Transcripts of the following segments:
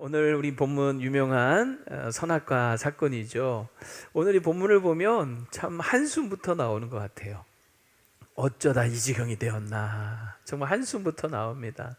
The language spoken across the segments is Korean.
오늘 우리 본문 유명한 선악과 사건이죠. 오늘 이 본문을 보면 참 한숨부터 나오는 것 같아요. 어쩌다 이 지경이 되었나. 정말 한숨부터 나옵니다.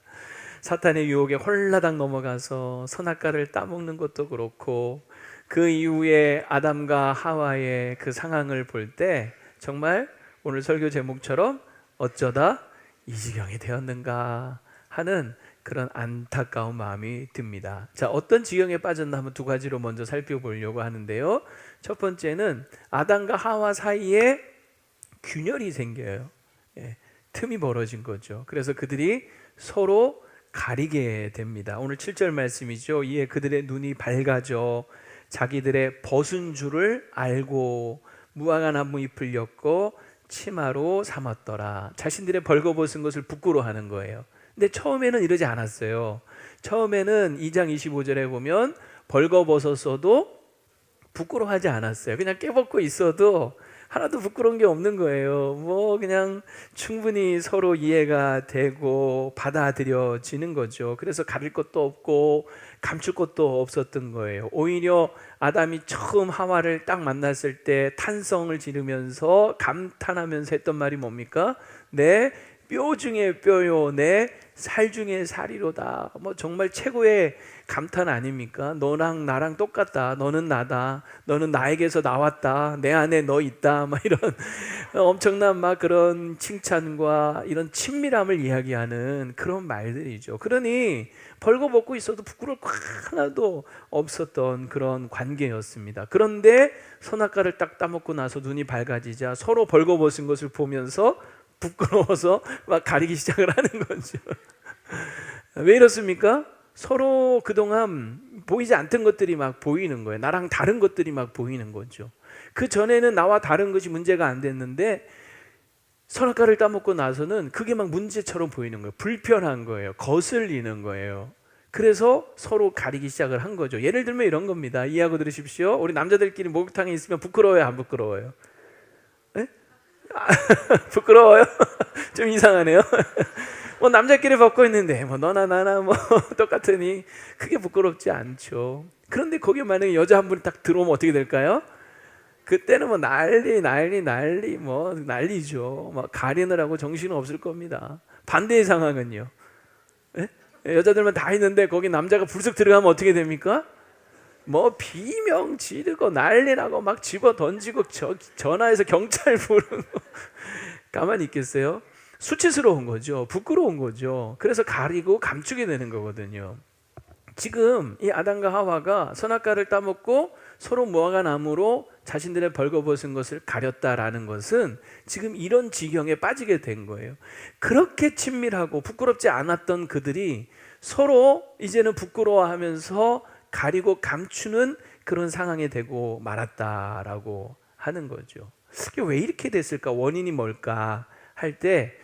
사탄의 유혹에 홀라당 넘어가서 선악과를 따먹는 것도 그렇고, 그 이후에 아담과 하와의 그 상황을 볼 때 정말 오늘 설교 제목처럼 어쩌다 이 지경이 되었는가 하는 그런 안타까운 마음이 듭니다. 자, 어떤 지경에 빠졌나 한번 두 가지로 먼저 살펴보려고 하는데요. 첫 번째는 아담과 하와 사이에 균열이 생겨요. 틈이 벌어진 거죠. 그래서 그들이 서로 가리게 됩니다. 오늘 7절 말씀이죠. 이에 그들의 눈이 밝아져 자기들의 벗은 줄을 알고 무화과 나무 잎을 엮고 치마로 삼았더라. 자신들의 벌거벗은 것을 부끄러워하는 거예요. 근데 처음에는 이러지 않았어요. 처음에는 2장 25절에 보면 벌거벗었어도 부끄러워하지 않았어요. 그냥 깨벗고 있어도 하나도 부끄러운 게 없는 거예요. 그냥 충분히 서로 이해가 되고 받아들여지는 거죠. 그래서 가릴 것도 없고 감출 것도 없었던 거예요. 오히려 아담이 처음 하와를 딱 만났을 때 탄성을 지르면서 감탄하면서 했던 말이 뭡니까? 내 뼈 중에 뼈요, 내 살 중에 살이로다. 정말 최고의 감탄 아닙니까? 너랑 나랑 똑같다. 너는 나다. 너는 나에게서 나왔다. 내 안에 너 있다. 이런 엄청난 그런 칭찬과 이런 친밀함을 이야기하는 그런 말들이죠. 그러니 벌거벗고 있어도 부끄러울 거 하나도 없었던 그런 관계였습니다. 그런데 선악과를 딱 따먹고 나서 눈이 밝아지자 서로 벌거벗은 것을 보면서 부끄러워서 가리기 시작을 하는 거죠. 왜 이렇습니까? 서로 그동안 보이지 않던 것들이 보이는 거예요. 나랑 다른 것들이 보이는 거죠. 그 전에는 나와 다른 것이 문제가 안 됐는데 선악과를 따먹고 나서는 그게 문제처럼 보이는 거예요. 불편한 거예요. 거슬리는 거예요. 그래서 서로 가리기 시작을 한 거죠. 예를 들면 이런 겁니다. 이해하고 들으십시오. 우리 남자들끼리 목욕탕에 있으면 부끄러워요, 안 부끄러워요? 부끄러워요? 좀 이상하네요. 남자끼리 벗고 있는데 너나 나나 똑같으니 크게 부끄럽지 않죠. 그런데 거기에 만약에 여자 한 분이 딱 들어오면 어떻게 될까요? 그때는 난리죠. 가리느라고 정신은 없을 겁니다. 반대의 상황은요. 여자들만 다 있는데 거기 남자가 불쑥 들어가면 어떻게 됩니까? 비명 지르고 난리 나고 집어 던지고 전화해서 경찰 부르고 가만히 있겠어요? 수치스러운 거죠. 부끄러운 거죠. 그래서 가리고 감추게 되는 거거든요. 지금 이 아담과 하와가 선악과를 따먹고 서로 무화과 나무로 자신들의 벌거벗은 것을 가렸다라는 것은 지금 이런 지경에 빠지게 된 거예요. 그렇게 친밀하고 부끄럽지 않았던 그들이 서로 이제는 부끄러워하면서 가리고 감추는 그런 상황이 되고 말았다라고 하는 거죠. 왜 이렇게 됐을까? 원인이 뭘까? 할 때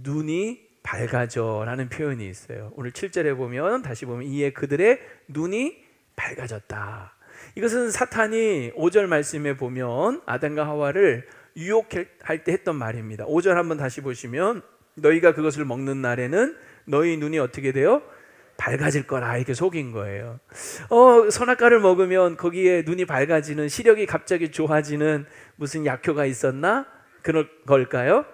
눈이 밝아져 라는 표현이 있어요. 오늘 7절에 보면 다시 보면 이에 그들의 눈이 밝아졌다. 이것은 사탄이 5절 말씀에 보면 아담과 하와를 유혹할 때 했던 말입니다. 5절 한번 다시 보시면 너희가 그것을 먹는 날에는 너희 눈이 어떻게 돼요? 밝아질 거라 이렇게 속인 거예요. 선악과를 먹으면 거기에 눈이 밝아지는, 시력이 갑자기 좋아지는 무슨 약효가 있었나? 그럴 걸까요?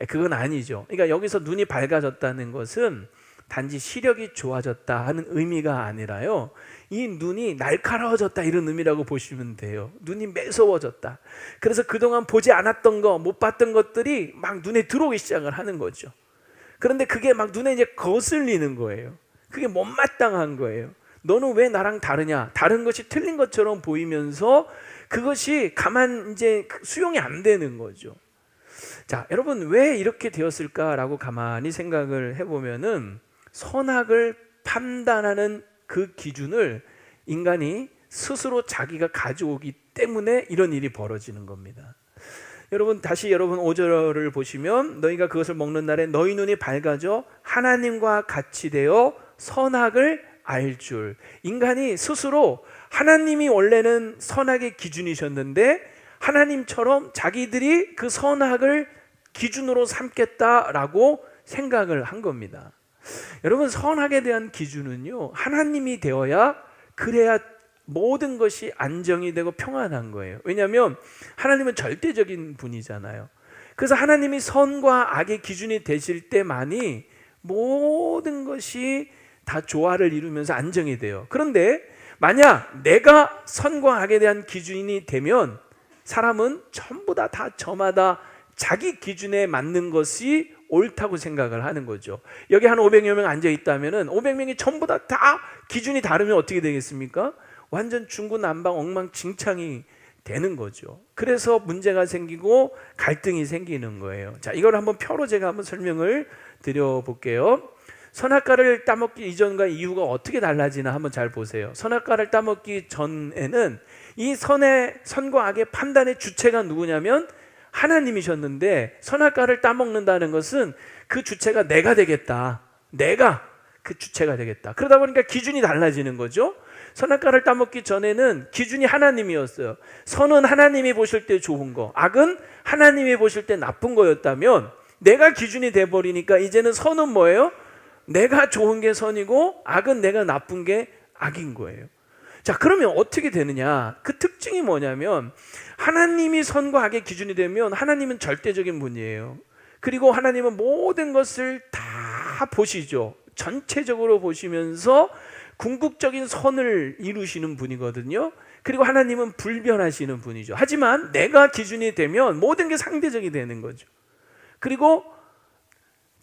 그건 아니죠. 그러니까 여기서 눈이 밝아졌다는 것은 단지 시력이 좋아졌다 하는 의미가 아니라요, 이 눈이 날카로워졌다 이런 의미라고 보시면 돼요. 눈이 매서워졌다. 그래서 그동안 보지 않았던 거, 못 봤던 것들이 눈에 들어오기 시작을 하는 거죠. 그런데 그게 눈에 이제 거슬리는 거예요. 그게 못마땅한 거예요. 너는 왜 나랑 다르냐? 다른 것이 틀린 것처럼 보이면서 그것이 가만 이제 수용이 안 되는 거죠. 자, 여러분 왜 이렇게 되었을까라고 가만히 생각을 해보면은 선악을 판단하는 그 기준을 인간이 스스로 자기가 가져오기 때문에 이런 일이 벌어지는 겁니다. 여러분 5절을 보시면 너희가 그것을 먹는 날에 너희 눈이 밝아져 하나님과 같이 되어 선악을 알 줄. 인간이 스스로 하나님이 원래는 선악의 기준이셨는데 하나님처럼 자기들이 그 선악을 기준으로 삼겠다라고 생각을 한 겁니다. 여러분 선악에 대한 기준은요, 하나님이 되어야 그래야 모든 것이 안정이 되고 평안한 거예요. 왜냐하면 하나님은 절대적인 분이잖아요. 그래서 하나님이 선과 악의 기준이 되실 때만이 모든 것이 다 조화를 이루면서 안정이 돼요. 그런데 만약 내가 선과 악에 대한 기준이 되면 사람은 전부 다 저마다 자기 기준에 맞는 것이 옳다고 생각을 하는 거죠. 여기 한 500여 명 앉아 있다면 500명이 전부 다 기준이 다르면 어떻게 되겠습니까? 완전 중구난방 엉망진창이 되는 거죠. 그래서 문제가 생기고 갈등이 생기는 거예요. 자, 이걸 한번 표로 제가 한번 설명을 드려볼게요. 선악과를 따먹기 이전과 이후가 어떻게 달라지나 한번 잘 보세요. 선악과를 따먹기 전에는 이 선과 악의 판단의 주체가 누구냐면 하나님이셨는데, 선악과를 따먹는다는 것은 그 주체가 내가 되겠다. 내가 그 주체가 되겠다. 그러다 보니까 기준이 달라지는 거죠. 선악과를 따먹기 전에는 기준이 하나님이었어요. 선은 하나님이 보실 때 좋은 거, 악은 하나님이 보실 때 나쁜 거였다면 내가 기준이 돼버리니까 이제는 선은 뭐예요? 내가 좋은 게 선이고 악은 내가 나쁜 게 악인 거예요. 자, 그러면 어떻게 되느냐? 그 특징이 뭐냐면 하나님이 선과 악의 기준이 되면 하나님은 절대적인 분이에요. 그리고 하나님은 모든 것을 다 보시죠. 전체적으로 보시면서 궁극적인 선을 이루시는 분이거든요. 그리고 하나님은 불변하시는 분이죠. 하지만 내가 기준이 되면 모든 게 상대적이 되는 거죠. 그리고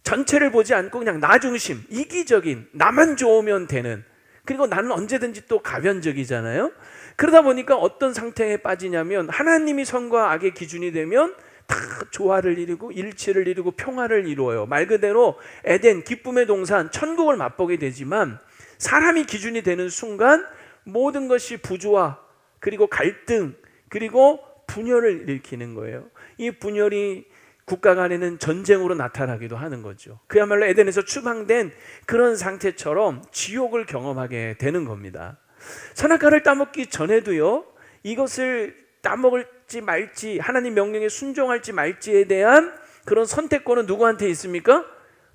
전체를 보지 않고 그냥 나 중심, 이기적인, 나만 좋으면 되는, 그리고 나는 언제든지 또 가변적이잖아요. 그러다 보니까 어떤 상태에 빠지냐면 하나님이 선과 악의 기준이 되면 다 조화를 이루고 일치를 이루고 평화를 이루어요. 말 그대로 에덴, 기쁨의 동산, 천국을 맛보게 되지만 사람이 기준이 되는 순간 모든 것이 부조화, 그리고 갈등, 그리고 분열을 일으키는 거예요. 이 분열이 국가 간에는 전쟁으로 나타나기도 하는 거죠. 그야말로 에덴에서 추방된 그런 상태처럼 지옥을 경험하게 되는 겁니다. 선악과를 따먹기 전에도요, 이것을 따먹을지 말지, 하나님 명령에 순종할지 말지에 대한 그런 선택권은 누구한테 있습니까?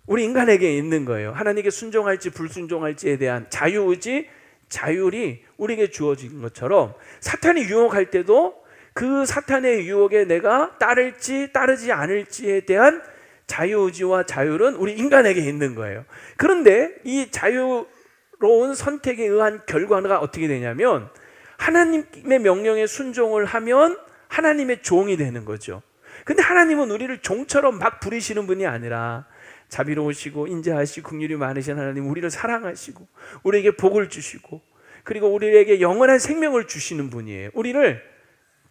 우리 인간에게 있는 거예요. 하나님께 순종할지 불순종할지에 대한 자유의지, 자율이 우리에게 주어진 것처럼 사탄이 유혹할 때도 그 사탄의 유혹에 내가 따를지 따르지 않을지에 대한 자유의지와 자율은 우리 인간에게 있는 거예요. 그런데 이 자유로운 선택에 의한 결과가 어떻게 되냐면 하나님의 명령에 순종을 하면 하나님의 종이 되는 거죠. 근데 하나님은 우리를 종처럼 막 부리시는 분이 아니라 자비로우시고 인자하시고 긍휼이 많으신 하나님, 우리를 사랑하시고 우리에게 복을 주시고 그리고 우리에게 영원한 생명을 주시는 분이에요. 우리를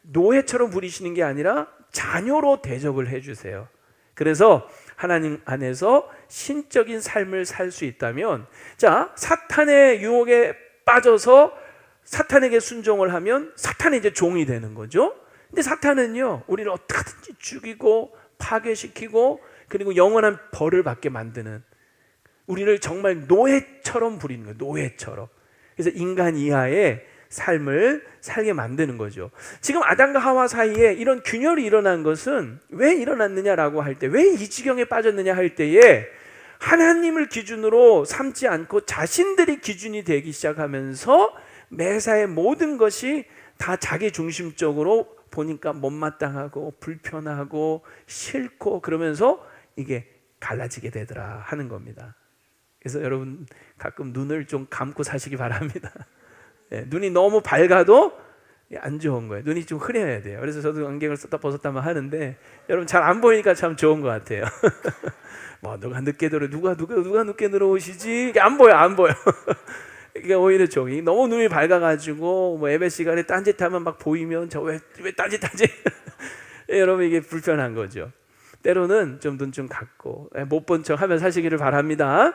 노예처럼 부리시는 게 아니라 자녀로 대접을 해주세요. 그래서 하나님 안에서 신적인 삶을 살 수 있다면, 자, 사탄의 유혹에 빠져서 사탄에게 순종을 하면 사탄이 이제 종이 되는 거죠. 근데 사탄은요, 우리를 어떻게든지 죽이고 파괴시키고 그리고 영원한 벌을 받게 만드는, 우리를 정말 노예처럼 부리는 거예요. 노예처럼. 그래서 인간 이하의 삶을 살게 만드는 거죠. 지금 아담과 하와 사이에 이런 균열이 일어난 것은 왜 일어났느냐라고 할 때, 왜 이 지경에 빠졌느냐 할 때에 하나님을 기준으로 삼지 않고 자신들이 기준이 되기 시작하면서 매사의 모든 것이 다 자기 중심적으로 보니까 못마땅하고 불편하고 싫고 그러면서 이게 갈라지게 되더라 하는 겁니다. 그래서 여러분 가끔 눈을 좀 감고 사시기 바랍니다. 눈이 너무 밝아도 안 좋은 거예요. 눈이 좀 흐려야 돼요. 그래서 저도 안경을 썼다 벗었다만 하는데 여러분 잘 안 보이니까 참 좋은 것 같아요. 뭐 누가 늦게 들어 누가 늦게 들어오시지? 이게 안 보여. 이게 오히려 종이 너무 눈이 밝아가지고 뭐 예배 시간에 딴짓하면 막 보이면 저 왜 딴짓하지? 여러분 이게 불편한 거죠. 때로는 좀 눈 좀 감고 못 본 척 하면 사시기를 바랍니다.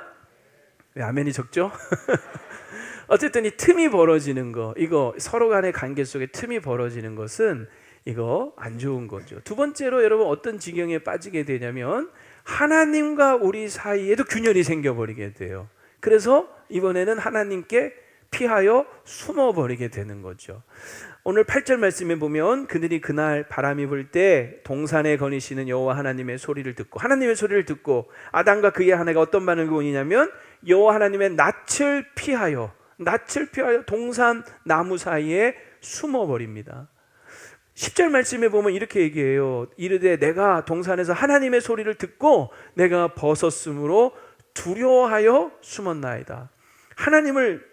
왜 아멘이 적죠? 어쨌든 이 틈이 벌어지는 거, 이거 서로 간의 관계 속에 틈이 벌어지는 것은 이거 안 좋은 거죠. 두 번째로 여러분 어떤 지경에 빠지게 되냐면 하나님과 우리 사이에도 균열이 생겨버리게 돼요. 그래서 이번에는 하나님께 피하여 숨어버리게 되는 거죠. 오늘 8절 말씀에 보면 그들이 그날 바람이 불 때 동산에 거니시는 여호와 하나님의 소리를 듣고, 하나님의 소리를 듣고 아담과 그의 아내가 어떤 반응을 보이냐면 여호와 하나님의 낯을 피하여, 낯을 피하여 동산 나무 사이에 숨어버립니다. 10절 말씀에 보면 이렇게 얘기해요. 이르되 내가 동산에서 하나님의 소리를 듣고 내가 벗었으므로 두려워하여 숨었나이다. 하나님을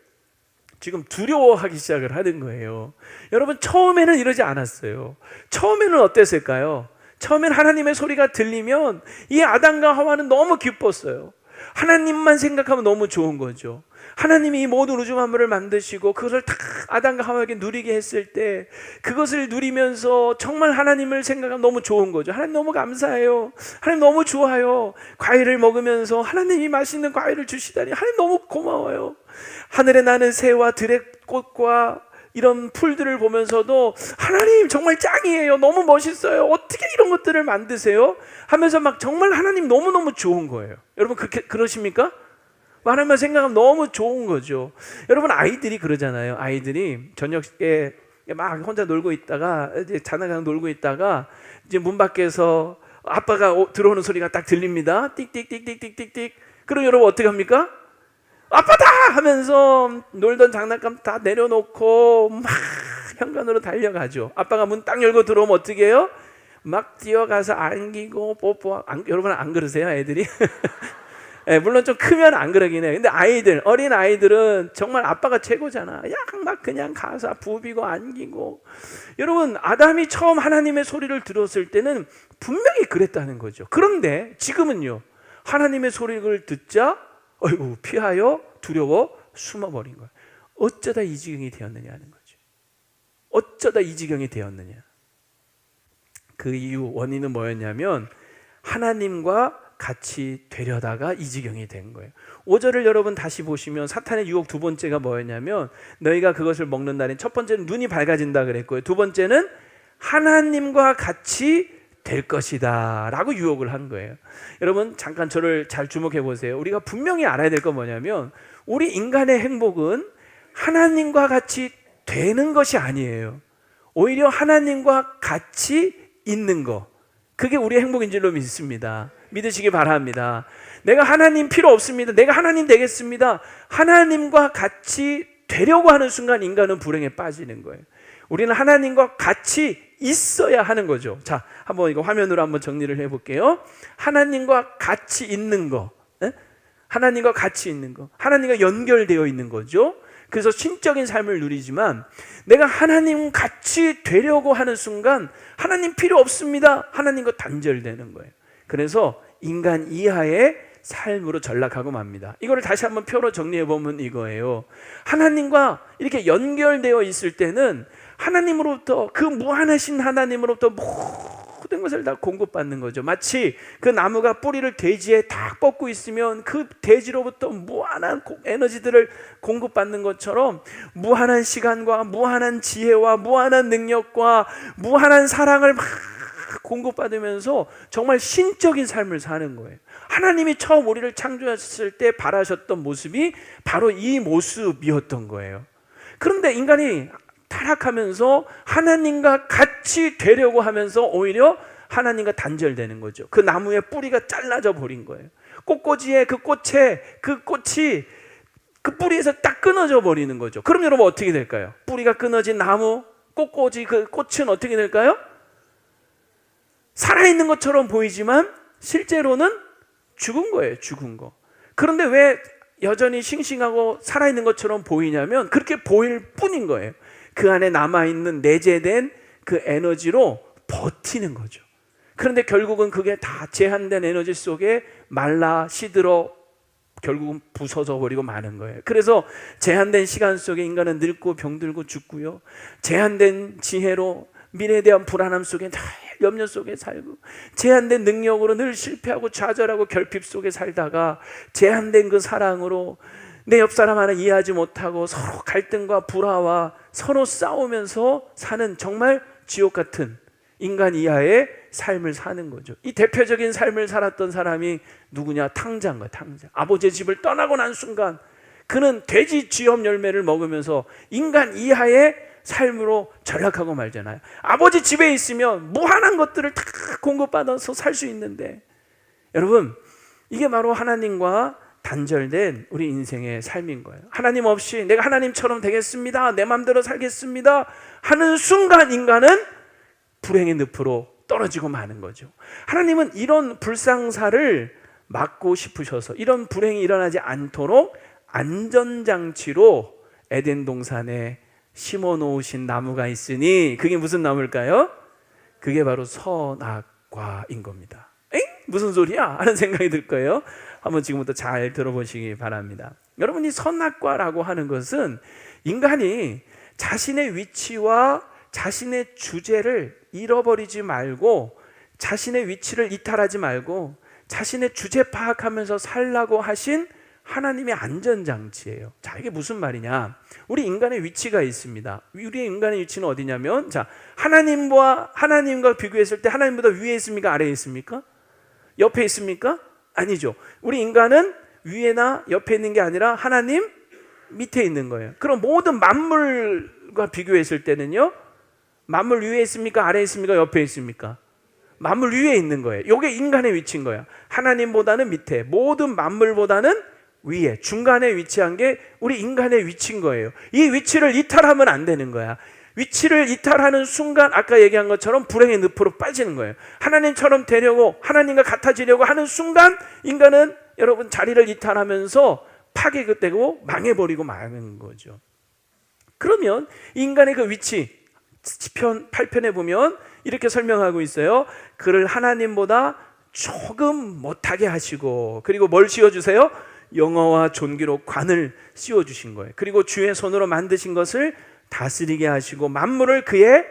지금 두려워하기 시작을 하는 거예요. 여러분, 처음에는 이러지 않았어요. 처음에는 어땠을까요? 처음엔 하나님의 소리가 들리면 이 아담과 하와는 너무 기뻤어요. 하나님만 생각하면 너무 좋은 거죠. 하나님이 이 모든 우주 만물을 만드시고 그것을 다 아담과 하와에게 누리게 했을 때 그것을 누리면서 정말 하나님을 생각하면 너무 좋은 거죠. 하나님 너무 감사해요. 하나님 너무 좋아요. 과일을 먹으면서 하나님이 맛있는 과일을 주시다니 하나님 너무 고마워요. 하늘에 나는 새와 들의 꽃과 이런 풀들을 보면서도 하나님 정말 짱이에요. 너무 멋있어요. 어떻게 이런 것들을 만드세요? 하면서 막 정말 하나님 너무너무 좋은 거예요. 여러분 그러십니까? 하나님만 생각하면 너무 좋은 거죠. 여러분, 아이들이 그러잖아요. 아이들이 저녁에 막 혼자 놀고 있다가 이제 자나장 놀고 있다가 이제 문 밖에서 아빠가 들어오는 소리가 딱 들립니다. 띡띡띡띡띡띡. 그럼 여러분 어떻게 합니까? 아빠다! 하면서 놀던 장난감 다 내려놓고 막 현관으로 달려가죠. 아빠가 문 딱 열고 들어오면 어떻게 해요? 막 뛰어가서 안기고 뽀뽀하고. 여러분 안 그러세요, 애들이? 네, 물론 좀 크면 안 그러긴 해요. 근데 어린 아이들은 정말 아빠가 최고잖아. 막 그냥 가서 부비고 안기고. 여러분, 아담이 처음 하나님의 소리를 들었을 때는 분명히 그랬다는 거죠. 그런데 지금은요, 하나님의 소리를 듣자 어이구 피하여 두려워 숨어버린 거예요. 어쩌다 이 지경이 되었느냐는 거죠. 어쩌다 이 지경이 되었느냐. 그 이유 원인은 뭐였냐면 하나님과 같이 되려다가 이 지경이 된 거예요. 5절을 여러분 다시 보시면 사탄의 유혹 두 번째가 뭐였냐면 너희가 그것을 먹는 날엔 첫 번째는 눈이 밝아진다 그랬고요. 두 번째는 하나님과 같이 될 것이다 라고 유혹을 한 거예요. 여러분 잠깐 저를 잘 주목해 보세요. 우리가 분명히 알아야 될 건 뭐냐면 우리 인간의 행복은 하나님과 같이 되는 것이 아니에요. 오히려 하나님과 같이 있는 거, 그게 우리의 행복인 줄로 믿습니다. 믿으시기 바랍니다. 내가 하나님 필요 없습니다. 내가 하나님 되겠습니다. 하나님과 같이 되려고 하는 순간 인간은 불행에 빠지는 거예요. 우리는 하나님과 같이 있어야 하는 거죠. 자, 한번 이거 화면으로 한번 정리를 해볼게요. 하나님과 같이 있는 거, 하나님과 같이 있는 거, 하나님과 연결되어 있는 거죠. 그래서 신적인 삶을 누리지만 내가 하나님 같이 되려고 하는 순간 하나님 필요 없습니다. 하나님과 단절되는 거예요. 그래서 인간 이하의 삶으로 전락하고 맙니다. 이거를 다시 한번 표로 정리해 보면 이거예요. 하나님과 이렇게 연결되어 있을 때는 하나님으로부터, 그 무한하신 하나님으로부터 모든 것을 다 공급받는 거죠. 마치 그 나무가 뿌리를 대지에 딱 뻗고 있으면 그 대지로부터 무한한 에너지들을 공급받는 것처럼 무한한 시간과 무한한 지혜와 무한한 능력과 무한한 사랑을 막 공급받으면서 정말 신적인 삶을 사는 거예요. 하나님이 처음 우리를 창조했을 때 바라셨던 모습이 바로 이 모습이었던 거예요. 그런데 인간이 타락하면서 하나님과 같이 되려고 하면서 오히려 하나님과 단절되는 거죠. 그 나무의 뿌리가 잘라져 버린 거예요. 꽃꽂이에 그 꽃이 그 뿌리에서 딱 끊어져 버리는 거죠. 그럼 여러분 어떻게 될까요? 뿌리가 끊어진 나무, 꽃꽂이 그 꽃은 어떻게 될까요? 살아있는 것처럼 보이지만 실제로는 죽은 거예요. 죽은 거. 그런데 왜 여전히 싱싱하고 살아있는 것처럼 보이냐면 그렇게 보일 뿐인 거예요. 그 안에 남아있는 내재된 그 에너지로 버티는 거죠. 그런데 결국은 그게 다 제한된 에너지 속에 말라 시들어 결국은 부서져 버리고 마는 거예요. 그래서 제한된 시간 속에 인간은 늙고 병들고 죽고요. 제한된 지혜로 미래에 대한 불안함 속에 다 염려 속에 살고, 제한된 능력으로 늘 실패하고 좌절하고 결핍 속에 살다가 제한된 그 사랑으로 내 옆 사람 하나 이해하지 못하고 서로 갈등과 불화와 서로 싸우면서 사는 정말 지옥 같은 인간 이하의 삶을 사는 거죠. 이 대표적인 삶을 살았던 사람이 누구냐? 탕자인 거야. 탕자. 아버지의 집을 떠나고 난 순간 그는 돼지 쥐염 열매를 먹으면서 인간 이하의 삶으로 전락하고 말잖아요. 아버지 집에 있으면 무한한 것들을 다 공급받아서 살 수 있는데, 여러분 이게 바로 하나님과 단절된 우리 인생의 삶인 거예요. 하나님 없이 내가 하나님처럼 되겠습니다, 내 마음대로 살겠습니다 하는 순간 인간은 불행의 늪으로 떨어지고 마는 거죠. 하나님은 이런 불상사를 막고 싶으셔서 이런 불행이 일어나지 않도록 안전장치로 에덴 동산에 심어 놓으신 나무가 있으니, 그게 무슨 나무일까요? 그게 바로 선악과인 겁니다. 엥? 무슨 소리야? 하는 생각이 들 거예요. 한번 지금부터 잘 들어보시기 바랍니다. 여러분, 이 선악과라고 하는 것은 인간이 자신의 위치와 자신의 주제를 잃어버리지 말고, 자신의 위치를 이탈하지 말고 자신의 주제 파악하면서 살라고 하신 하나님의 안전장치예요. 자, 이게 무슨 말이냐? 우리 인간의 위치가 있습니다. 우리 인간의 위치는 어디냐면, 자, 하나님과 비교했을 때 하나님보다 위에 있습니까? 아래에 있습니까? 옆에 있습니까? 아니죠. 우리 인간은 위에나 옆에 있는 게 아니라 하나님 밑에 있는 거예요. 그럼 모든 만물과 비교했을 때는요, 만물 위에 있습니까? 아래에 있습니까? 옆에 있습니까? 만물 위에 있는 거예요. 이게 인간의 위치인 거예요. 하나님보다는 밑에, 모든 만물보다는 위에, 중간에 위치한 게 우리 인간의 위치인 거예요. 이 위치를 이탈하면 안 되는 거야. 위치를 이탈하는 순간 아까 얘기한 것처럼 불행의 늪으로 빠지는 거예요. 하나님처럼 되려고, 하나님과 같아지려고 하는 순간 인간은 여러분 자리를 이탈하면서 파괴되고 망해버리고 마는 거죠. 그러면 인간의 그 위치, 시편 8편에 보면 이렇게 설명하고 있어요. 그를 하나님보다 조금 못하게 하시고, 그리고 뭘 씌워주세요? 영어와 존귀로 관을 씌워주신 거예요. 그리고 주의 손으로 만드신 것을 다스리게 하시고 만물을 그의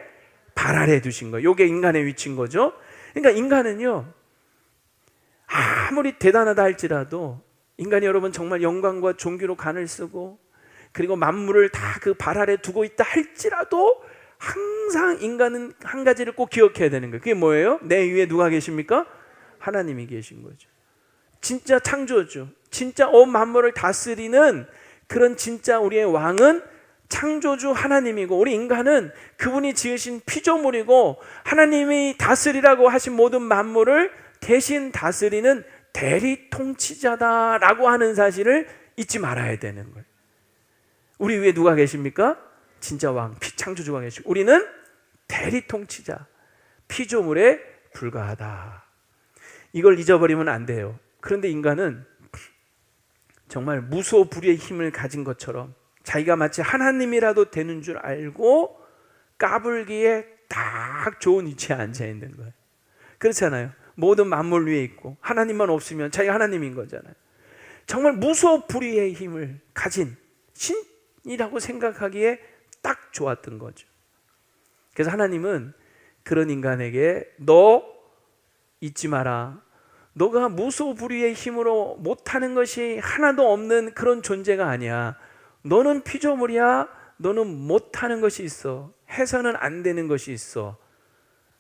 발 아래 두신 거예요. 이게 인간의 위치인 거죠. 그러니까 인간은요, 아무리 대단하다 할지라도, 인간이 여러분 정말 영광과 존귀로 관을 쓰고 그리고 만물을 다 그 발 아래 두고 있다 할지라도 항상 인간은 한 가지를 꼭 기억해야 되는 거예요. 그게 뭐예요? 내 위에 누가 계십니까? 하나님이 계신 거죠. 진짜 창조주, 진짜 온 만물을 다스리는 그런 진짜 우리의 왕은 창조주 하나님이고, 우리 인간은 그분이 지으신 피조물이고 하나님이 다스리라고 하신 모든 만물을 대신 다스리는 대리 통치자다라고 하는 사실을 잊지 말아야 되는 거예요. 우리 위에 누가 계십니까? 진짜 왕, 창조주가 계시고 우리는 대리 통치자, 피조물에 불과하다. 이걸 잊어버리면 안 돼요. 그런데 인간은 정말 무소불위의 힘을 가진 것처럼 자기가 마치 하나님이라도 되는 줄 알고 까불기에 딱 좋은 위치에 앉아 있는 거예요. 그렇잖아요. 모든 만물 위에 있고 하나님만 없으면 자기가 하나님인 거잖아요. 정말 무소불위의 힘을 가진 신이라고 생각하기에 딱 좋았던 거죠. 그래서 하나님은 그런 인간에게 너 잊지 마라. 너가 무소불위의 힘으로 못하는 것이 하나도 없는 그런 존재가 아니야. 너는 피조물이야. 너는 못하는 것이 있어. 해서는 안 되는 것이 있어.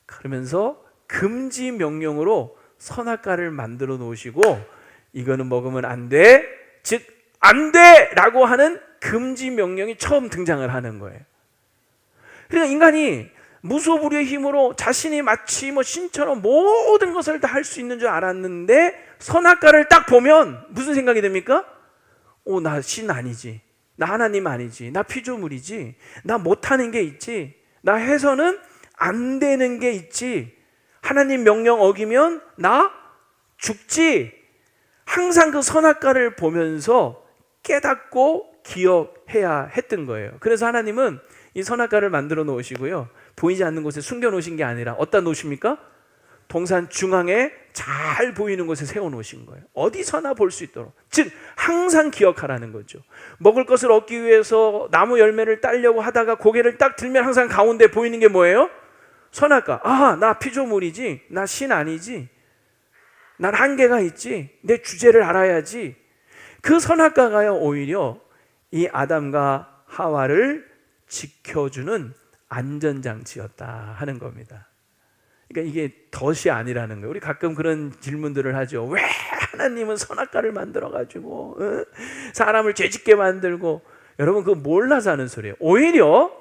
그러면서 금지 명령으로 선악과를 만들어 놓으시고 이거는 먹으면 안 돼. 즉 안 돼! 라고 하는 금지 명령이 처음 등장을 하는 거예요. 그러니까 인간이 무소불위의 힘으로 자신이 마치 신처럼 모든 것을 다 할 수 있는 줄 알았는데 선악과를 딱 보면 무슨 생각이 듭니까? 나 신 아니지. 나 하나님 아니지. 나 피조물이지. 나 못하는 게 있지. 나 해서는 안 되는 게 있지. 하나님 명령 어기면 나 죽지. 항상 그 선악과를 보면서 깨닫고 기억해야 했던 거예요. 그래서 하나님은 이 선악과를 만들어 놓으시고요, 보이지 않는 곳에 숨겨 놓으신 게 아니라 어디다 놓으십니까? 동산 중앙에 잘 보이는 곳에 세워 놓으신 거예요. 어디서나 볼 수 있도록. 즉 항상 기억하라는 거죠. 먹을 것을 얻기 위해서 나무 열매를 따려고 하다가 고개를 딱 들면 항상 가운데 보이는 게 뭐예요? 선악과. 나 피조물이지. 나 신 아니지. 난 한계가 있지. 내 주제를 알아야지. 그 선악과가요, 오히려 이 아담과 하와를 지켜주는 안전장치였다 하는 겁니다. 그러니까 이게 덫이 아니라는 거예요. 우리 가끔 그런 질문들을 하죠. 왜 하나님은 선악과를 만들어가지고 사람을 죄짓게 만들고. 여러분 그거 몰라서 하는 소리예요. 오히려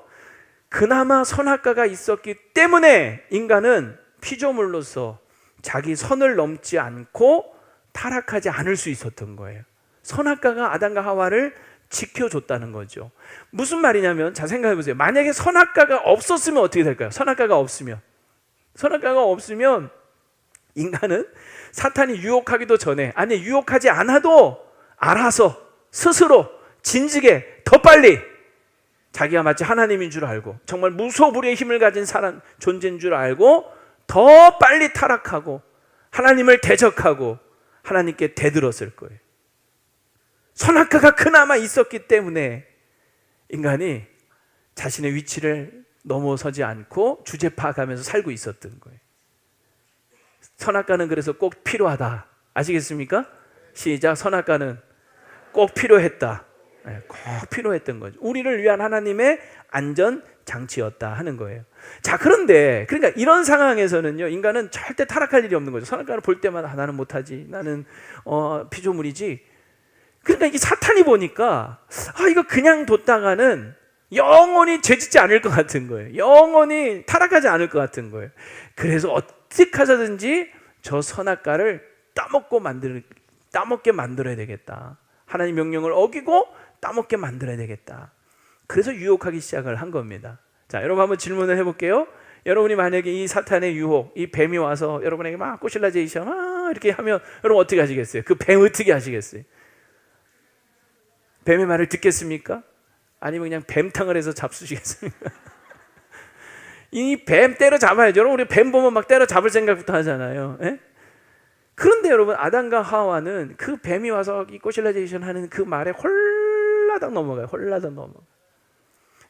그나마 선악과가 있었기 때문에 인간은 피조물로서 자기 선을 넘지 않고 타락하지 않을 수 있었던 거예요. 선악과가 아담과 하와를 지켜줬다는 거죠. 무슨 말이냐면, 자 생각해 보세요. 만약에 선악과가 없었으면 어떻게 될까요? 선악과가 없으면 인간은 사탄이 유혹하기도 전에, 아니 유혹하지 않아도 알아서 스스로 진즉에 더 빨리 자기가 마치 하나님인 줄 알고 정말 무소불위의 힘을 가진 사람 존재인 줄 알고 더 빨리 타락하고 하나님을 대적하고 하나님께 대들었을 거예요. 선악과가 그나마 있었기 때문에 인간이 자신의 위치를 넘어서지 않고 주제 파악하면서 살고 있었던 거예요. 선악과는 그래서 꼭 필요하다. 아시겠습니까? 시작. 선악과는 꼭 필요했다. 꼭 필요했던 거죠. 우리를 위한 하나님의 안전 장치였다 하는 거예요. 자, 그런데 그러니까 이런 상황에서는요, 인간은 절대 타락할 일이 없는 거죠. 선악과를 볼 때마다 나는 못하지, 나는 피조물이지. 그러니까 이 사탄이 보니까 이거 그냥 뒀다가는 영원히 죄짓지 않을 것 같은 거예요. 영원히 타락하지 않을 것 같은 거예요. 그래서 어떻게 하자든지 저 선악과를 따먹게 만들어야 되겠다. 하나님 명령을 어기고 따먹게 만들어야 되겠다. 그래서 유혹하기 시작을 한 겁니다. 자, 여러분 한번 질문을 해볼게요. 여러분이 만약에 이 사탄의 유혹, 이 뱀이 와서 여러분에게 막 꼬실라제이션 이렇게 하면 여러분 어떻게 하시겠어요? 그 뱀 어떻게 하시겠어요? 뱀의 말을 듣겠습니까? 아니면 그냥 뱀탕을 해서 잡수시겠습니까? 이 뱀 때려 잡아야죠. 여러분, 우리 뱀 보면 막 때려 잡을 생각부터 하잖아요. 에? 그런데 여러분, 아담과 하와는 그 뱀이 와서 이 꼬실라제이션 하는 그 말에 홀라당 넘어가요. 홀라당 넘어가.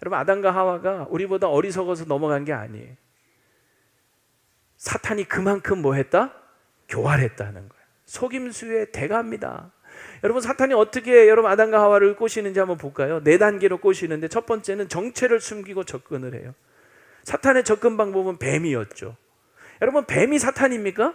여러분, 아담과 하와가 우리보다 어리석어서 넘어간 게 아니에요. 사탄이 그만큼 뭐 했다? 교활했다는 거예요. 속임수의 대가입니다. 여러분, 사탄이 어떻게 여러분 아담과 하와를 꼬시는지 한번 볼까요? 4단계로 꼬시는데, 첫 번째는 정체를 숨기고 접근을 해요. 사탄의 접근 방법은 뱀이었죠. 여러분, 뱀이 사탄입니까?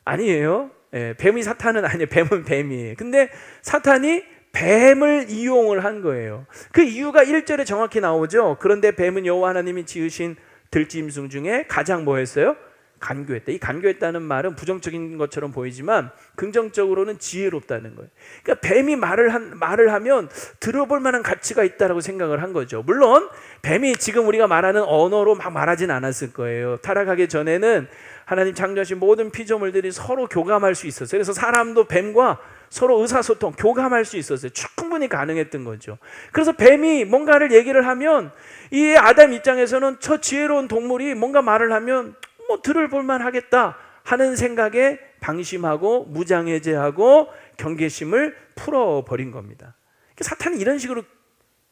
아니에요. 뱀이 사탄은 아니에요. 뱀은 뱀이에요. 근데 사탄이 뱀을 이용을 한 거예요. 그 이유가 1절에 정확히 나오죠. 그런데 뱀은 여호와 하나님이 지으신 들짐승 중에 가장 뭐 했어요? 간교했다. 이 간교했다는 말은 부정적인 것처럼 보이지만 긍정적으로는 지혜롭다는 거예요. 그러니까 뱀이 말을 하면 들어볼 만한 가치가 있다라고 생각을 한 거죠. 물론 뱀이 지금 우리가 말하는 언어로 막 말하진 않았을 거예요. 타락하기 전에는 하나님 창조하신 모든 피조물들이 서로 교감할 수 있었어요. 그래서 사람도 뱀과 서로 의사소통, 교감할 수 있었어요. 충분히 가능했던 거죠. 그래서 뱀이 뭔가를 얘기를 하면 이 아담 입장에서는 저 지혜로운 동물이 뭔가 말을 하면 들을 볼만 하겠다 하는 생각에 방심하고 무장해제하고 경계심을 풀어버린 겁니다. 사탄이 이런 식으로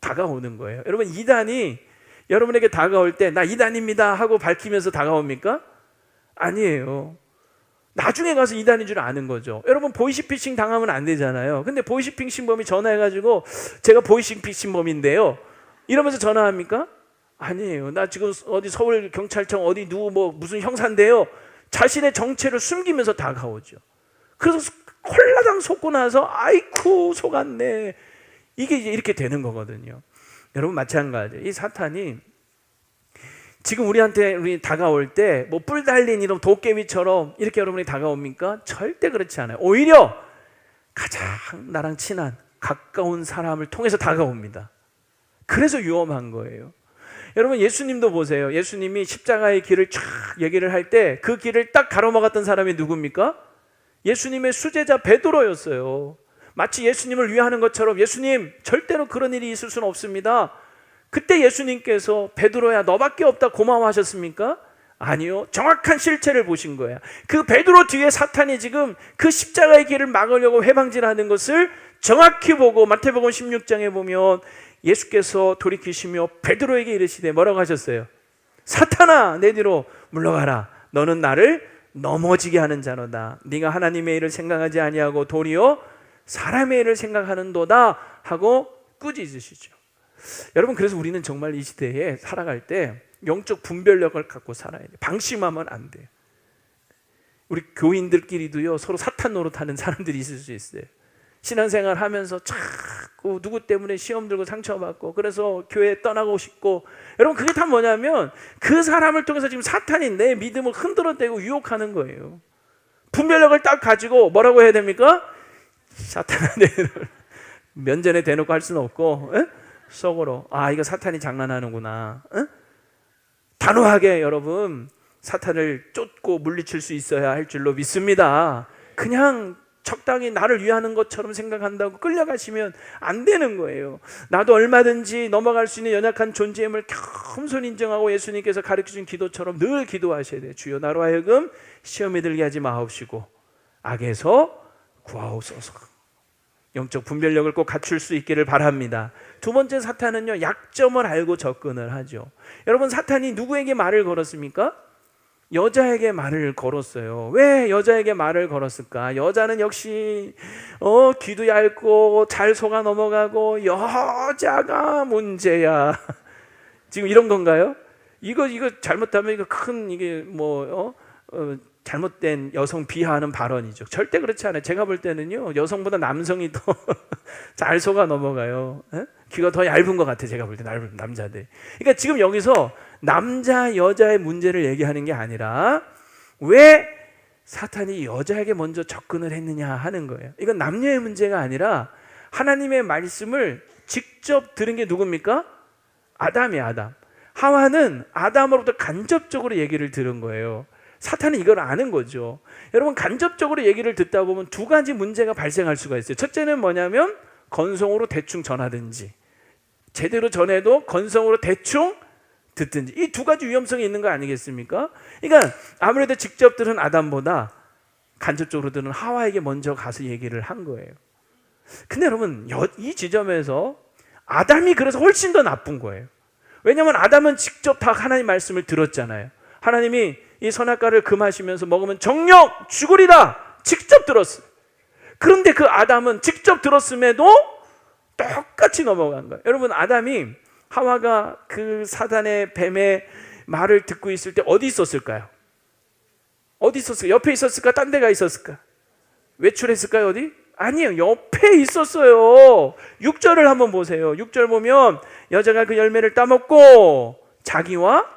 다가오는 거예요. 여러분, 이단이 여러분에게 다가올 때 나 이단입니다 하고 밝히면서 다가옵니까? 아니에요. 나중에 가서 이단인 줄 아는 거죠. 여러분, 보이스피싱 당하면 안 되잖아요. 근데 보이스피싱범이 전화해가지고 제가 보이스피싱범인데요 이러면서 전화합니까? 아니에요. 나 지금 어디 서울 경찰청 어디 누구 무슨 형사인데요. 자신의 정체를 숨기면서 다가오죠. 그래서 홀라당 속고 나서 아이쿠 속았네. 이게 이제 이렇게 되는 거거든요. 여러분, 마찬가지예요. 이 사탄이 지금 우리 다가올 때 뿔 달린 이런 도깨비처럼 이렇게 여러분이 다가옵니까? 절대 그렇지 않아요. 오히려 가장 나랑 친한 가까운 사람을 통해서 다가옵니다. 그래서 위험한 거예요. 여러분, 예수님도 보세요. 예수님이 십자가의 길을 쫙 얘기를 할 때 그 길을 딱 가로막았던 사람이 누굽니까? 예수님의 수제자 베드로였어요. 마치 예수님을 위하는 것처럼 예수님 절대로 그런 일이 있을 수는 없습니다. 그때 예수님께서 베드로야 너밖에 없다 고마워하셨습니까? 아니요. 정확한 실체를 보신 거야. 그 베드로 뒤에 사탄이 지금 그 십자가의 길을 막으려고 회방질하는 것을 정확히 보고 마태복음 16장에 보면 예수께서 돌이키시며 베드로에게 이르시되 뭐라고 하셨어요? 사탄아 내 뒤로 물러가라. 너는 나를 넘어지게 하는 자로다. 네가 하나님의 일을 생각하지 아니하고 도리어 사람의 일을 생각하는도다 하고 꾸짖으시죠. 여러분, 그래서 우리는 정말 이 시대에 살아갈 때 영적 분별력을 갖고 살아야 돼요. 방심하면 안 돼요. 우리 교인들끼리도요 서로 사탄 노릇하는 사람들이 있을 수 있어요. 신앙생활 하면서 자꾸 누구 때문에 시험 들고 상처받고 그래서 교회 떠나고 싶고, 여러분 그게 다 뭐냐면 그 사람을 통해서 지금 사탄이 내 믿음을 흔들어대고 유혹하는 거예요. 분별력을 딱 가지고 뭐라고 해야 됩니까? 사탄한테 면전에 대놓고 할 수는 없고, 에? 속으로 이거 사탄이 장난하는구나. 에? 단호하게 여러분 사탄을 쫓고 물리칠 수 있어야 할 줄로 믿습니다. 그냥 적당히 나를 위하는 것처럼 생각한다고 끌려가시면 안 되는 거예요. 나도 얼마든지 넘어갈 수 있는 연약한 존재임을 겸손히 인정하고 예수님께서 가르쳐준 기도처럼 늘 기도하셔야 돼요. 주여 나로 하여금 시험에 들게 하지 마옵시고 악에서 구하옵소서. 영적 분별력을 꼭 갖출 수 있기를 바랍니다. 두 번째, 사탄은요, 약점을 알고 접근을 하죠. 여러분, 사탄이 누구에게 말을 걸었습니까? 여자에게 말을 걸었어요. 왜 여자에게 말을 걸었을까? 여자는 역시 귀도 얇고 잘 속아 넘어가고 여자가 문제야. 지금 이런 건가요? 이거 잘못하면 이거 큰 이게 잘못된 여성 비하하는 발언이죠. 절대 그렇지 않아요. 제가 볼 때는요, 여성보다 남성이 더 잘 속아 넘어가요. 에? 귀가 더 얇은 것 같아요. 제가 볼 때 남자들. 그러니까 지금 여기서 남자 여자의 문제를 얘기하는 게 아니라 왜 사탄이 여자에게 먼저 접근을 했느냐 하는 거예요. 이건 남녀의 문제가 아니라 하나님의 말씀을 직접 들은 게 누굽니까? 아담이에요. 아담. 하와는 아담으로부터 간접적으로 얘기를 들은 거예요. 사탄은 이걸 아는 거죠. 여러분, 간접적으로 얘기를 듣다 보면 두 가지 문제가 발생할 수가 있어요. 첫째는 뭐냐면 건성으로 대충 전하든지, 제대로 전해도 건성으로 대충 듣든지, 이 두 가지 위험성이 있는 거 아니겠습니까? 그러니까 아무래도 직접 들은 아담보다 간접적으로 들은 하와에게 먼저 가서 얘기를 한 거예요. 근데 여러분, 이 지점에서 아담이 그래서 훨씬 더 나쁜 거예요. 왜냐하면 아담은 직접 다 하나님 말씀을 들었잖아요. 하나님이 이 선악과를 금하시면서 먹으면 정령 죽으리라 직접 들었어요. 그런데 그 아담은 직접 들었음에도 똑같이 넘어간 거예요. 여러분, 아담이 하와가 그 사단의 뱀의 말을 듣고 있을 때 어디 있었을까요? 어디 있었을까? 옆에 있었을까? 딴 데가 있었을까? 외출했을까요? 어디? 아니에요. 옆에 있었어요. 6절을 한번 보세요. 6절 보면 여자가 그 열매를 따먹고 자기와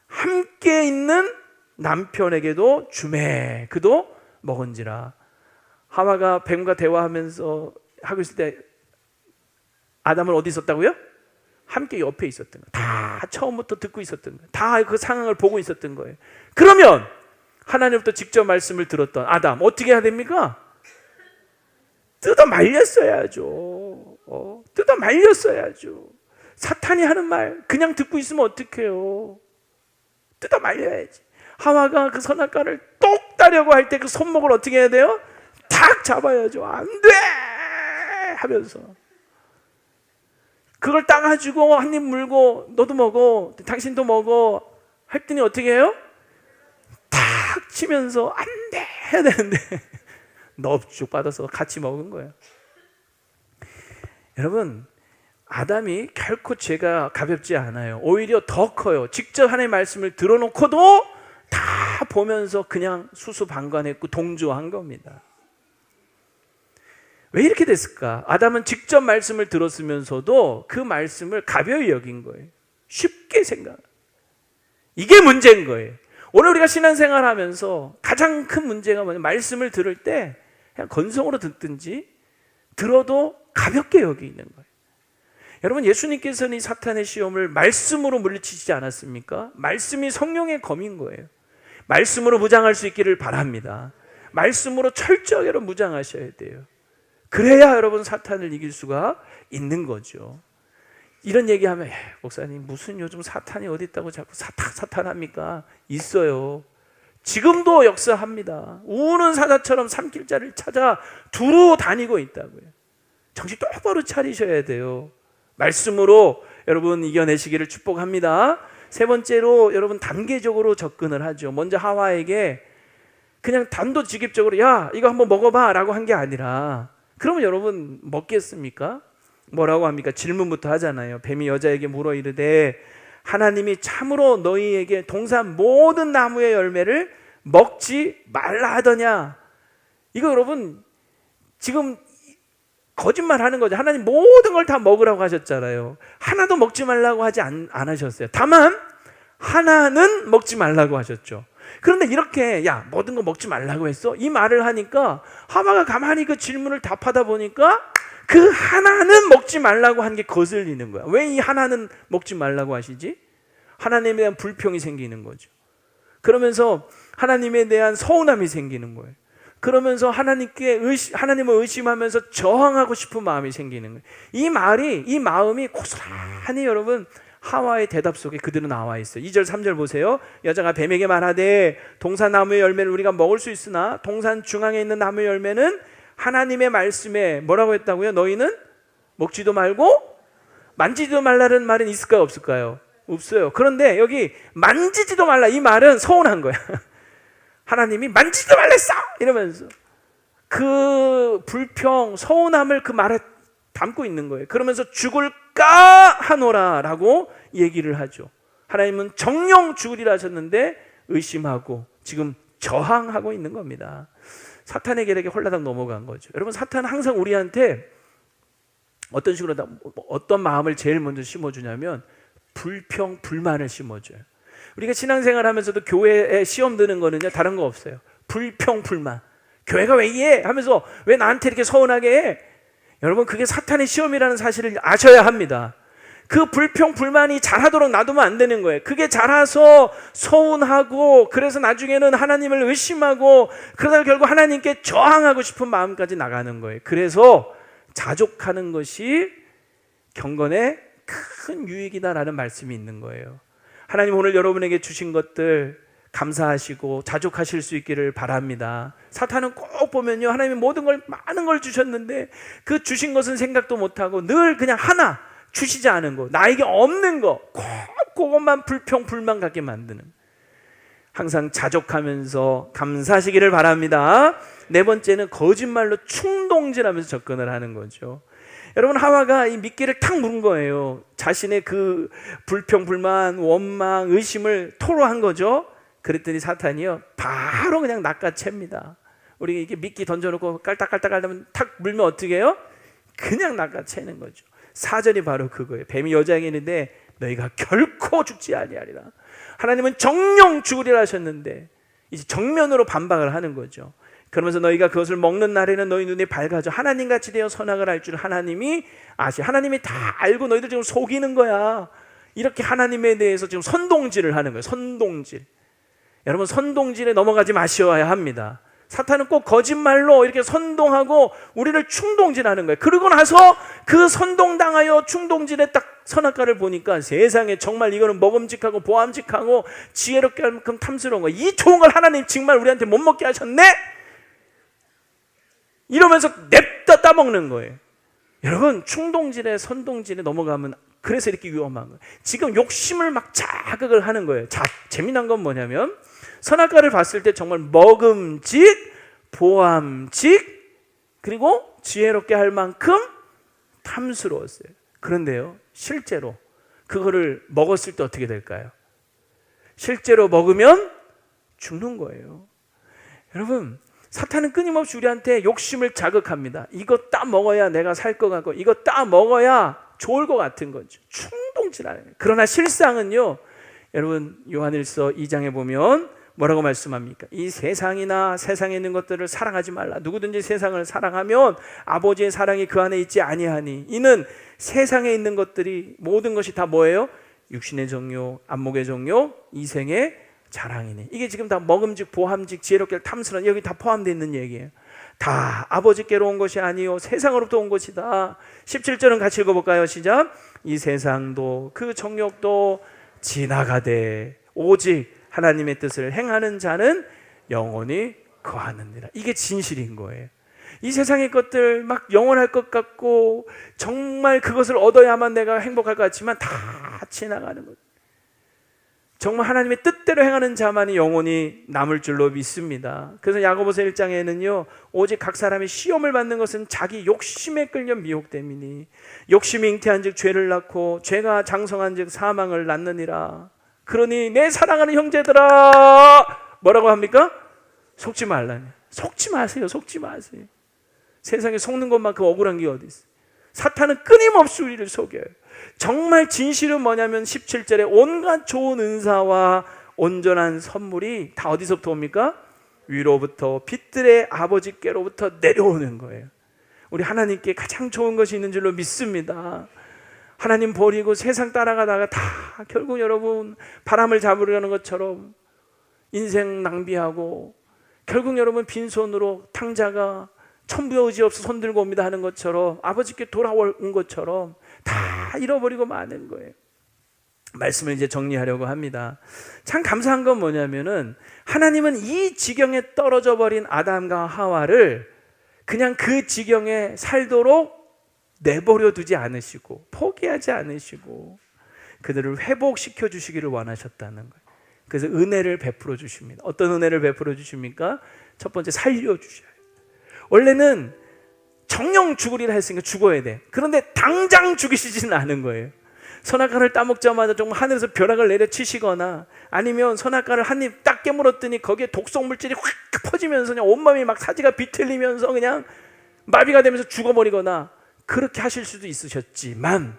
함께 있는 남편에게도 주매 그도 먹은지라. 하와가 뱀과 대화하면서 하고 있을 때 아담은 어디 있었다고요? 함께 옆에 있었던 거예요. 다 처음부터 듣고 있었던 거예요. 다 그 상황을 보고 있었던 거예요. 그러면 하나님부터 직접 말씀을 들었던 아담 어떻게 해야 됩니까? 뜯어 말렸어야죠. 뜯어 말렸어야죠. 사탄이 하는 말 그냥 듣고 있으면 어떡해요? 뜯어 말려야지. 하와가 그 선악과를 똑 따려고 할 때 그 손목을 어떻게 해야 돼요? 탁 잡아야죠. 안 돼! 하면서 그걸 따가지고 한 입 물고 너도 먹어, 당신도 먹어 했더니 어떻게 해요? 탁 치면서 안 돼! 해야 되는데 넙죽 받아서 같이 먹은 거예요. 여러분, 아담이 결코 죄가 가볍지 않아요. 오히려 더 커요. 직접 하나님의 말씀을 들어놓고도 다 보면서 그냥 수수방관했고 동조한 겁니다. 왜 이렇게 됐을까? 아담은 직접 말씀을 들었으면서도 그 말씀을 가벼이 여긴 거예요. 쉽게 생각. 이게 문제인 거예요. 오늘 우리가 신앙생활 하면서 가장 큰 문제가 뭐냐면 말씀을 들을 때 그냥 건성으로 듣든지 들어도 가볍게 여기는 거예요. 여러분, 예수님께서는 이 사탄의 시험을 말씀으로 물리치지 않았습니까? 말씀이 성령의 검인 거예요. 말씀으로 무장할 수 있기를 바랍니다. 말씀으로 철저하게 무장하셔야 돼요. 그래야 여러분 사탄을 이길 수가 있는 거죠. 이런 얘기하면 목사님 무슨 요즘 사탄이 어디 있다고 자꾸 사탄 합니까? 있어요. 지금도 역사합니다. 우는 사자처럼 삼킬자를 찾아 두루 다니고 있다고요. 정신 똑바로 차리셔야 돼요. 말씀으로 여러분 이겨내시기를 축복합니다. 세 번째로 여러분 단계적으로 접근을 하죠. 먼저 하와에게 그냥 단도직입적으로 야 이거 한번 먹어봐 라고 한 게 아니라, 그러면 여러분 먹겠습니까? 뭐라고 합니까? 질문부터 하잖아요. 뱀이 여자에게 물어 이르되 하나님이 참으로 너희에게 동산 모든 나무의 열매를 먹지 말라 하더냐. 이거 여러분 지금 거짓말 하는 거죠. 하나님 모든 걸 다 먹으라고 하셨잖아요. 하나도 먹지 말라고 하지 않으셨어요. 다만 하나는 먹지 말라고 하셨죠. 그런데 이렇게 야 모든 거 먹지 말라고 했어? 이 말을 하니까 하와가 가만히 그 질문을 답하다 보니까 그 하나는 먹지 말라고 한 게 거슬리는 거야. 왜 이 하나는 먹지 말라고 하시지? 하나님에 대한 불평이 생기는 거죠. 그러면서 하나님에 대한 서운함이 생기는 거예요. 그러면서 하나님을 의심하면서 저항하고 싶은 마음이 생기는 거예요. 이 마음이 고스란히 여러분 하와의 대답 속에 그대로 나와 있어요. 2절 3절 보세요. 여자가 뱀에게 말하되 동산 나무의 열매를 우리가 먹을 수 있으나 동산 중앙에 있는 나무의 열매는 하나님의 말씀에 뭐라고 했다고요? 너희는 먹지도 말고 만지지도 말라는 말은 있을까요? 없을까요? 없어요. 그런데 여기 만지지도 말라 이 말은 서운한 거야. 하나님이 만지지도 말랬어! 이러면서 그 불평, 서운함을 그 말에 담고 있는 거예요. 그러면서 죽을까 하노라 라고 얘기를 하죠. 하나님은 정령 죽으리라 하셨는데 의심하고 지금 저항하고 있는 겁니다. 사탄의 계략에 홀라당 넘어간 거죠. 여러분, 사탄은 항상 우리한테 어떤 식으로 어떤 마음을 제일 먼저 심어주냐면 불평, 불만을 심어줘요. 우리가 신앙생활 하면서도 교회에 시험 드는 거는요 다른 거 없어요. 불평, 불만. 교회가 왜 이래? 하면서 왜 나한테 이렇게 서운하게 해? 여러분, 그게 사탄의 시험이라는 사실을 아셔야 합니다. 그 불평, 불만이 자라도록 놔두면 안 되는 거예요. 그게 자라서 서운하고 그래서 나중에는 하나님을 의심하고 그러다 결국 하나님께 저항하고 싶은 마음까지 나가는 거예요. 그래서 자족하는 것이 경건의 큰 유익이다라는 말씀이 있는 거예요. 하나님 오늘 여러분에게 주신 것들 감사하시고 자족하실 수 있기를 바랍니다. 사탄은 꼭 보면요, 하나님이 모든 걸 많은 걸 주셨는데 그 주신 것은 생각도 못하고 늘 그냥 하나 주시지 않은 거, 나에게 없는 거 꼭 그것만 불평 불만 갖게 만드는, 항상 자족하면서 감사하시기를 바랍니다. 네 번째는 거짓말로 충동질하면서 접근을 하는 거죠. 여러분, 하와가 이 미끼를 탁 물은 거예요. 자신의 그 불평, 불만, 원망, 의심을 토로한 거죠. 그랬더니 사탄이요 바로 그냥 낚아챕니다. 우리가 이렇게 미끼 던져놓고 깔딱깔딱 하면 탁 물면 어떻게 해요? 그냥 낚아채는 거죠. 4절이 바로 그거예요. 뱀이 여자에게 있는데 너희가 결코 죽지 아니하리라. 하나님은 정령 죽으리라 하셨는데 이제 정면으로 반박을 하는 거죠. 그러면서 너희가 그것을 먹는 날에는 너희 눈이 밝아져 하나님같이 되어 선악을 알 줄 하나님이 아시. 하나님이 다 알고 너희들 지금 속이는 거야. 이렇게 하나님에 대해서 지금 선동질을 하는 거예요. 선동질. 여러분, 선동질에 넘어가지 마셔야 합니다. 사탄은 꼭 거짓말로 이렇게 선동하고 우리를 충동질하는 거예요. 그러고 나서 그 선동당하여 충동질에 딱 선악과를 보니까 세상에 정말 이거는 먹음직하고 보암직하고 지혜롭게 할 만큼 탐스러운 거예요. 이 좋은 걸 하나님 정말 우리한테 못 먹게 하셨네? 이러면서 냅다 따먹는 거예요. 여러분, 충동질에 선동질에 넘어가면 그래서 이렇게 위험한 거예요. 지금 욕심을 막 자극을 하는 거예요. 자, 재미난 건 뭐냐면 선악과를 봤을 때 정말 먹음직, 보암직, 그리고 지혜롭게 할 만큼 탐스러웠어요. 그런데요, 실제로 그거를 먹었을 때 어떻게 될까요? 실제로 먹으면 죽는 거예요. 여러분, 사탄은 끊임없이 우리한테 욕심을 자극합니다. 이거 따 먹어야 내가 살 것 같고 이거 따 먹어야 좋을 것 같은 거죠. 충동질하는 거예요. 그러나 실상은요, 여러분, 요한일서 2장에 보면 뭐라고 말씀합니까? 이 세상이나 세상에 있는 것들을 사랑하지 말라. 누구든지 세상을 사랑하면 아버지의 사랑이 그 안에 있지 아니하니. 이는 세상에 있는 것들이 모든 것이 다 뭐예요? 육신의 정욕, 안목의 정욕, 이생의 자랑이네. 이게 지금 다 먹음직, 보함직, 지혜롭게 탐스러운, 여기 다 포함되어 있는 얘기예요. 다 아버지께로 온 것이 아니요 세상으로부터 온 것이다. 17절은 같이 읽어볼까요? 시작. 이 세상도 그 정욕도 지나가되 오직 하나님의 뜻을 행하는 자는 영원히 거하느니라. 이게 진실인 거예요. 이 세상의 것들 막 영원할 것 같고 정말 그것을 얻어야만 내가 행복할 것 같지만 다 지나가는 것. 정말 하나님의 뜻대로 행하는 자만이 영원히 남을 줄로 믿습니다. 그래서 야고보서 1장에는요 오직 각 사람이 시험을 받는 것은 자기 욕심에 끌려 미혹됨이니 욕심이 잉태한 즉 죄를 낳고 죄가 장성한 즉 사망을 낳느니라. 그러니 내 사랑하는 형제들아, 뭐라고 합니까? 속지 말라니. 속지 마세요. 속지 마세요. 세상에 속는 것만큼 억울한 게 어디 있어요. 사탄은 끊임없이 우리를 속여요. 정말 진실은 뭐냐면 17절에 온갖 좋은 은사와 온전한 선물이 다 어디서부터 옵니까? 위로부터 빛들의 아버지께로부터 내려오는 거예요. 우리 하나님께 가장 좋은 것이 있는 줄로 믿습니다. 하나님 버리고 세상 따라가다가 다 결국 여러분 바람을 잡으려는 것처럼 인생 낭비하고 결국 여러분 빈손으로 탕자가 천부의 의지 없어 손들고 옵니다 하는 것처럼 아버지께 돌아온 것처럼 다 잃어버리고 마는 거예요. 말씀을 이제 정리하려고 합니다. 참 감사한 건 뭐냐면은 하나님은 이 지경에 떨어져 버린 아담과 하와를 그냥 그 지경에 살도록 내버려 두지 않으시고 포기하지 않으시고 그들을 회복시켜 주시기를 원하셨다는 거예요. 그래서 은혜를 베풀어 주십니다. 어떤 은혜를 베풀어 주십니까? 첫 번째, 살려 주셔요. 원래는 정령 죽으리라 했으니까 죽어야 돼. 그런데 당장 죽이시지는 않은 거예요. 선악과를 따먹자마자 정말 하늘에서 벼락을 내려치시거나 아니면 선악과를 한 입 딱 깨물었더니 거기에 독성 물질이 확 퍼지면서 그냥 온몸이 막 사지가 비틀리면서 그냥 마비가 되면서 죽어버리거나 그렇게 하실 수도 있으셨지만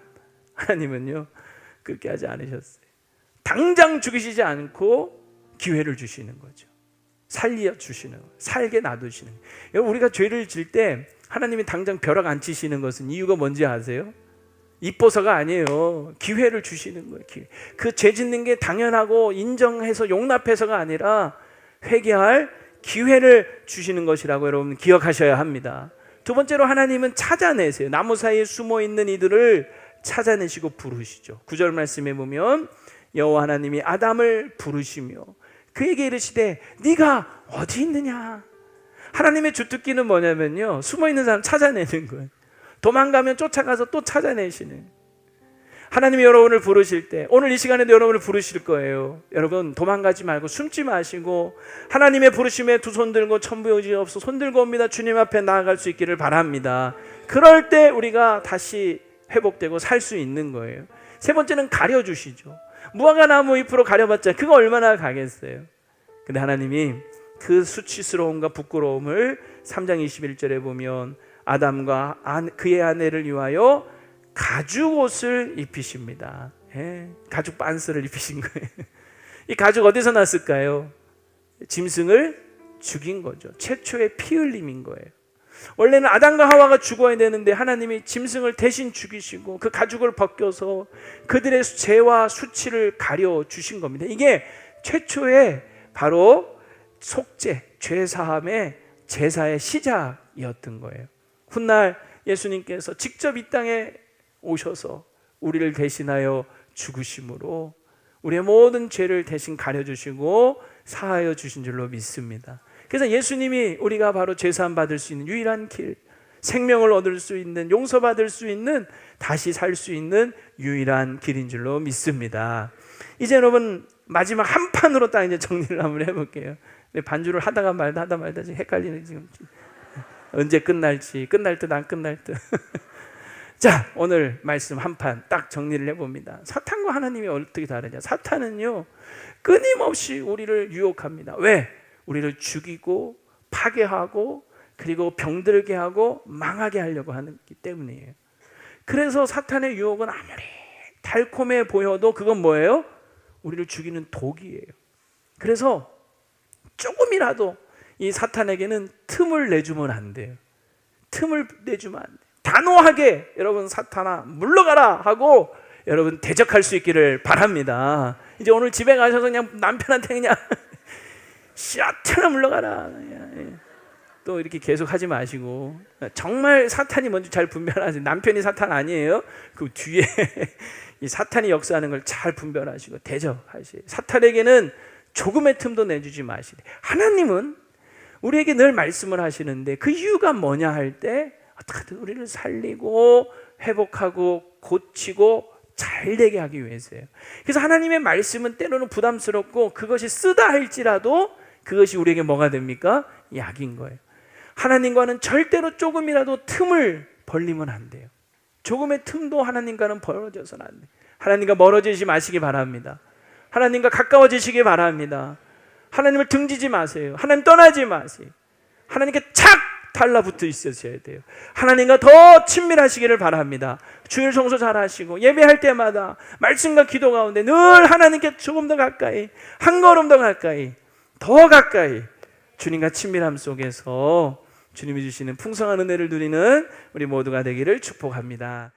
하나님은요 그렇게 하지 않으셨어요. 당장 죽이시지 않고 기회를 주시는 거죠. 살려주시는 거예요. 살게 놔두시는 거예요. 여러분, 우리가 죄를 질 때 하나님이 당장 벼락 안 치시는 것은 이유가 뭔지 아세요? 이뻐서가 아니에요. 기회를 주시는 거예요. 기회. 그 죄 짓는 게 당연하고 인정해서 용납해서가 아니라 회개할 기회를 주시는 것이라고 여러분 기억하셔야 합니다. 두 번째로 하나님은 찾아내세요. 나무 사이에 숨어있는 이들을 찾아내시고 부르시죠. 9절 말씀에 보면 여호와 하나님이 아담을 부르시며 그에게 이르시되 네가 어디 있느냐. 하나님의 주특기는 뭐냐면요, 숨어있는 사람 찾아내는 거예요. 도망가면 쫓아가서 또 찾아내시는. 하나님이 여러분을 부르실 때 오늘 이 시간에도 여러분을 부르실 거예요. 여러분 도망가지 말고 숨지 마시고 하나님의 부르심에 두 손 들고 천부의 의지 없어 손 들고 옵니다. 주님 앞에 나아갈 수 있기를 바랍니다. 그럴 때 우리가 다시 회복되고 살 수 있는 거예요. 세 번째는 가려주시죠. 무화과 나무 잎으로 가려봤자 그거 얼마나 가겠어요. 근데 하나님이 그 수치스러움과 부끄러움을 3장 21절에 보면 아담과 그의 아내를 위하여 가죽 옷을 입히십니다. 가죽 반스를 입히신 거예요. 이 가죽 어디서 났을까요? 짐승을 죽인 거죠. 최초의 피 흘림인 거예요. 원래는 아담과 하와가 죽어야 되는데 하나님이 짐승을 대신 죽이시고 그 가죽을 벗겨서 그들의 죄와 수치를 가려 주신 겁니다. 이게 최초의 바로 속죄, 죄사함의 제사의 시작이었던 거예요. 훗날 예수님께서 직접 이 땅에 오셔서 우리를 대신하여 죽으심으로 우리의 모든 죄를 대신 가려주시고 사하여 주신 줄로 믿습니다. 그래서 예수님이 우리가 바로 죄사함 받을 수 있는 유일한 길, 생명을 얻을 수 있는, 용서받을 수 있는, 다시 살 수 있는 유일한 길인 줄로 믿습니다. 이제 여러분 마지막 한 판으로 딱 이제 정리를 한번 해볼게요. 반주를 하다가 말다 지금 헷갈리는 지금 언제 끝날지, 끝날 듯 안 끝날 듯. 자, 오늘 말씀 한 판 딱 정리를 해봅니다. 사탄과 하나님이 어떻게 다르냐? 사탄은요 끊임없이 우리를 유혹합니다. 왜? 우리를 죽이고 파괴하고 그리고 병들게 하고 망하게 하려고 하기 때문이에요. 그래서 사탄의 유혹은 아무리 달콤해 보여도 그건 뭐예요? 우리를 죽이는 독이에요. 그래서 조금이라도 이 사탄에게는 틈을 내주면 안 돼요. 틈을 내주면 안 돼요. 단호하게 여러분 사탄아 물러가라 하고 여러분 대적할 수 있기를 바랍니다. 이제 오늘 집에 가셔서 그냥 남편한테 그냥 사탄아 물러가라 또 이렇게 계속 하지 마시고, 정말 사탄이 뭔지 잘 분별하세요. 남편이 사탄 아니에요. 그 뒤에 이 사탄이 역사하는 걸 잘 분별하시고 대적하세요. 사탄에게는 조금의 틈도 내주지 마시되, 하나님은 우리에게 늘 말씀을 하시는데 그 이유가 뭐냐 할 때 어떻게든 우리를 살리고 회복하고 고치고 잘 되게 하기 위해서예요. 그래서 하나님의 말씀은 때로는 부담스럽고 그것이 쓰다 할지라도 그것이 우리에게 뭐가 됩니까? 약인 거예요. 하나님과는 절대로 조금이라도 틈을 벌리면 안 돼요. 조금의 틈도 하나님과는 벌어져서는 안 돼요. 하나님과 멀어지지 마시기 바랍니다. 하나님과 가까워지시기 바랍니다. 하나님을 등지지 마세요. 하나님 떠나지 마세요. 하나님께 착 달라붙어 있으셔야 돼요. 하나님과 더 친밀하시기를 바랍니다. 주일 성소 잘 하시고 예배할 때마다 말씀과 기도 가운데 늘 하나님께 조금 더 가까이, 한 걸음 더 가까이, 더 가까이 주님과 친밀함 속에서 주님이 주시는 풍성한 은혜를 누리는 우리 모두가 되기를 축복합니다.